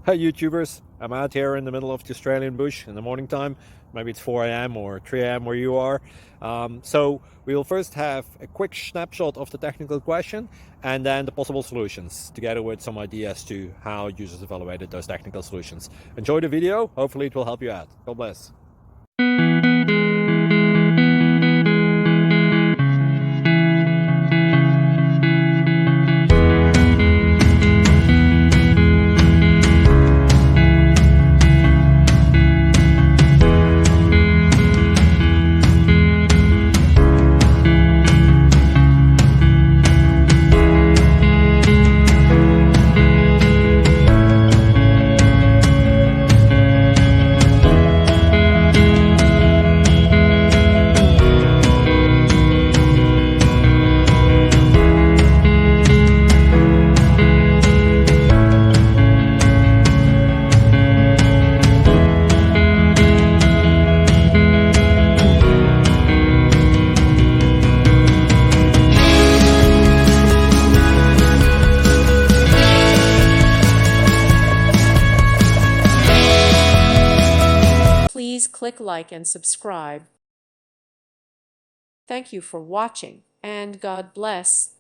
Hi YouTubers, I'm out here in the middle of the Australian bush in the morning time. Maybe it's 4 a.m. or 3 a.m. where you are. So we'll first have a quick snapshot of the technical question and then the possible solutions, together with some ideas to how users evaluated those technical solutions. Enjoy the video, hopefully it will help you out. God bless. Please click like and subscribe. Thank you for watching, and God bless.